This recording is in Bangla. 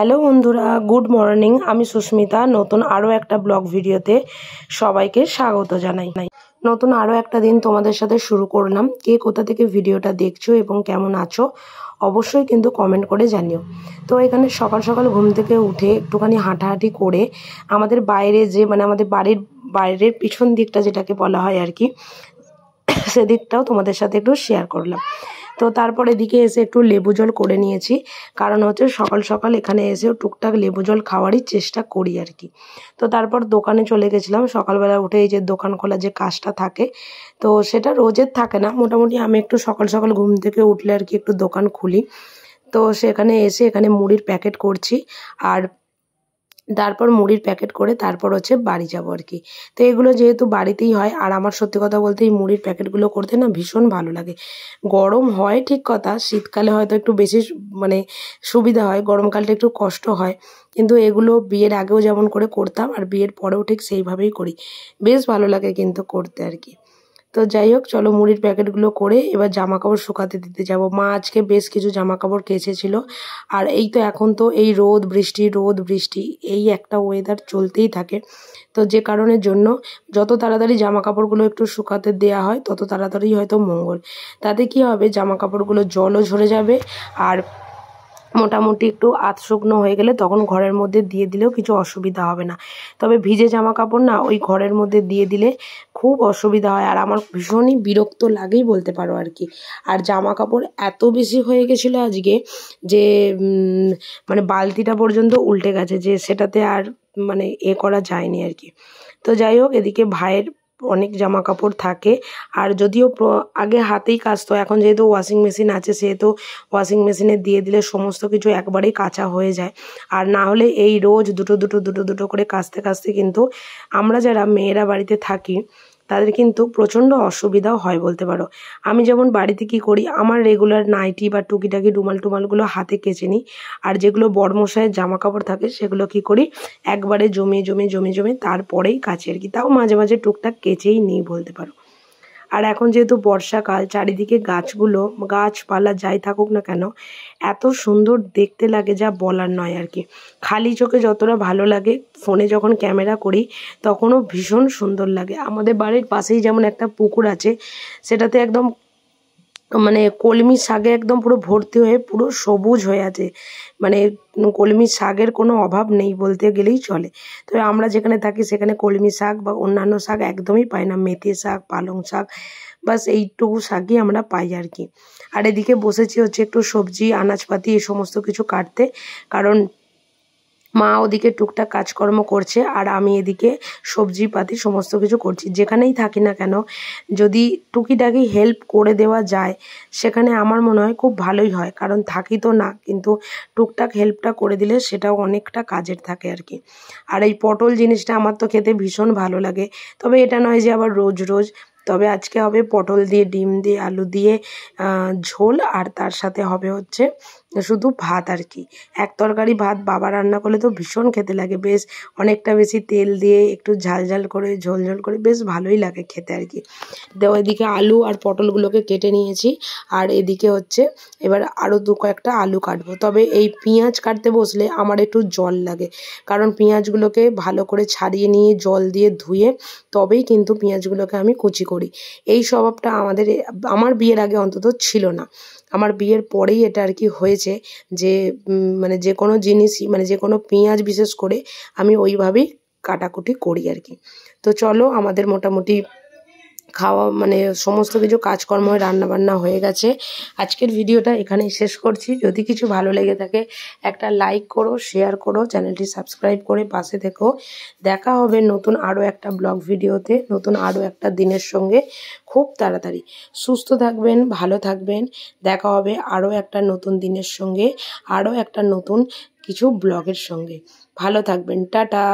হ্যালো বন্ধুরা, গুড মর্নিং। আমি সুস্মিতা। নতুন আরও একটা ব্লগ ভিডিওতে সবাইকে স্বাগত জানাই। নতুন আরও একটা দিন তোমাদের সাথে শুরু করলাম। কে কোথা থেকে ভিডিওটা দেখছো এবং কেমন আছো অবশ্যই কিন্তু কমেন্ট করে জানিও। তো এখানে সকাল সকাল ঘুম থেকে উঠে একটুখানি হাঁটাহাঁটি করে আমাদের বাইরে যে আমাদের বাড়ির বাইরের পিছন দিকটা যেটাকে বলা হয় আর কি, সেদিকটাও তোমাদের সাথে একটু শেয়ার করলাম। তো তারপর এদিকে এসে একটু লেবু জল করে নিয়েছি, কারণ হচ্ছে সকাল সকাল এখানে এসেও টুকটাক লেবু জল খাওয়ারই চেষ্টা করি আর কি। তো তারপর দোকানে চলে গেছিলাম সকালবেলা উঠে। এই যে দোকান খোলা যে কাজটা থাকে, তো সেটা রোজের থাকে না, মোটামুটি আমি একটু সকাল সকাল ঘুম থেকে উঠলে আর কি একটু দোকান খুলি। তো সেখানে এসে এখানে মুড়ির প্যাকেট করছি, আর তারপর মুড়ির প্যাকেট করে তারপর হচ্ছে বাড়ি যাবো আর কি। তো এগুলো যেহেতু বাড়িতেই হয়, আর আমার সত্যি কথা বলতে এই মুড়ির প্যাকেটগুলো করতে না ভীষণ ভালো লাগে। গরম হয় ঠিক কথা, শীতকালে হয়তো একটু বেশি সুবিধা হয়, গরমকালটা একটু কষ্ট হয়, কিন্তু এগুলো বিয়ের আগেও যেমন করে করতাম আর বিয়ের পরেও ঠিক সেইভাবেই করি। বেশ ভালো লাগে কিন্তু করতে আর কি। তো যাই হোক, চলো মুড়ির প্যাকেটগুলো করে এবার জামা কাপড় শুকাতে দিতে যাব। মা আজকে বেশ কিছু জামা কাপড় কেচেছিল, আর এই তো এখন তো এই রোদ বৃষ্টি এই একটা ওয়েদার চলতেই থাকে। তো যে কারণের জন্য যত তাড়াতাড়ি জামা কাপড়গুলো একটু শুকাতে দেওয়া হয় তত তাড়াতাড়ি হয়তো মঙ্গল। তাতে কি হবে, জামা কাপড়গুলো জলও ঝরে যাবে, আর মোটামুটি একটু শুকনো হয়ে গেলে তখন ঘরের মধ্যে দিয়ে দিলেও কিছু অসুবিধা হবে না। তবে ভিজে জামা কাপড় না ওই ঘরের মধ্যে দিয়ে দিলে খুব অসুবিধা হয়, আর আমার ভীষণই বিরক্ত লাগেই বলতে পারো আর কি। আর জামা কাপড় এত বেশি হয়ে গেছিলো আজকে যে বালতিটা পর্যন্ত উল্টে গেছে, যে সেটাতে আর করা যায়নি আর কি। তো যাই হোক, এদিকে ভাইয়ের অনেক জামা কাপড় থাকে, আর যদিও আগে হাতেই কাচতো, এখন যেহেতু ওয়াশিং মেশিন আছে সেহেতু ওয়াশিং মেশিনে দিয়ে দিলে সমস্ত কিছু একবারেই কাচা হয়ে যায়। আর না হলে এই রোজ দুটো করে কাচতে কিন্তু আমরা যারা মেয়েরা বাড়িতে থাকি তাদের কিন্তু প্রচণ্ড অসুবিধাও হয় বলতে পারো। আমি যেমন বাড়িতে কি করি, আমার রেগুলার নাইটি বা টুকিটাকি টুমালগুলো হাতে কেচে নিই, আর যেগুলো বড়মশাইয়ের জামা কাপড় থাকে সেগুলো কি করি একবারে জমে তারপরেই কাচি আর কি। তাও মাঝে মাঝে টুকটাক কেচেই নিই বলতে পারো। আর এখন যেহেতু বর্ষাকাল, চারিদিকে গাছপালা যাই থাকুক না কেন এত সুন্দর দেখতে লাগে যা বলার নয় আর কি। খালি চোখে যতটা ভালো লাগে, ফোনে যখন ক্যামেরা করি তখনও ভীষণ সুন্দর লাগে। আমাদের বাড়ির পাশেই যেমন একটা পুকুর আছে, সেটাতে একদম কলমি শাকে একদম পুরো ভর্তি হয়ে পুরো সবুজ হয়ে আছে। কলমি শাকের কোনো অভাব নেই বলতে গেলেই চলে। তবে আমরা যেখানে থাকি সেখানে কলমি শাক বা অন্যান্য শাক একদমই পাই না। মেথি শাক, পালং শাক, বাস এইটুকু শাকই আমরা পাই আর কি। আর এদিকে বসেছি হচ্ছে একটু সবজি আনাজপাতি এই সমস্ত কিছু কাটতে, কারণ মা ওদিকে টুকটাক কাজকর্ম করছে আর আমি এদিকে সবজিপাতি সমস্ত কিছু করছি। যেখানেই থাকি না কেন যদি টুকিটাকি হেল্প করে দেওয়া যায় সেখানে আমার মনে হয় খুব ভালোই হয়, কারণ থাকি তো না, কিন্তু টুকটাক হেল্পটা করে দিলে সেটাও অনেকটা কাজের থাকে আর কি। আর এই পটল জিনিসটা আমার তো খেতে ভীষণ ভালো লাগে, তবে এটা নয় যে আবার রোজ রোজ। তবে আজকে হবে পটল দিয়ে, ডিম দিয়ে, আলু দিয়ে ঝোল, আর তার সাথে হবে হচ্ছে শুধু ভাত আর কি। এক তরকারি ভাত বাবা রান্না করলে তো ভীষণ খেতে লাগে, বেশ অনেকটা বেশি তেল দিয়ে একটু ঝাল করে ঝোল করে বেশ ভালোই লাগে খেতে আর কি। এদিকে আলু আর পটলগুলোকে কেটে নিয়েছি, আর এদিকে হচ্ছে এবার আরও কয়েকটা আলু কাটবো। তবে এই পেঁয়াজ কাটতে বসলে আমার একটু জল লাগে, কারণ পেঁয়াজগুলোকে ভালো করে ছাড়িয়ে নিয়ে জল দিয়ে ধুয়ে তবেই কিন্তু পেঁয়াজগুলোকে আমি কুচি করি। এই স্বভাবটা আমার বিয়ের আগে অন্তত ছিল না। আমার বিয়ের পরেই এটা আর কি হয়েছে যে যে কোনো জিনিসই যে কোনো পেঁয়াজ বিশেষ করে আমি ওইভাবেই কাটাকুটি করি আর কি। তো চলো, আমাদের মোটামুটি খাওয়া সমস্ত কিছু কাজকর্ম রান্নাবান্না হয়ে গেছে। আজকের ভিডিওটা এখানেই শেষ করছি। যদি কিছু ভালো লেগে থাকে একটা লাইক করো, শেয়ার করো, চ্যানেলটি সাবস্ক্রাইব করে পাশে থেকো। দেখা হবে নতুন আরও একটা ব্লগ ভিডিওতে, নতুন আরও একটা দিনের সঙ্গে খুব তাড়াতাড়ি। সুস্থ থাকবেন, ভালো থাকবেন। দেখা হবে আরও একটা নতুন দিনের সঙ্গে, আরও একটা নতুন কিছু ব্লগের সঙ্গে। ভালো থাকবেন, টাটা।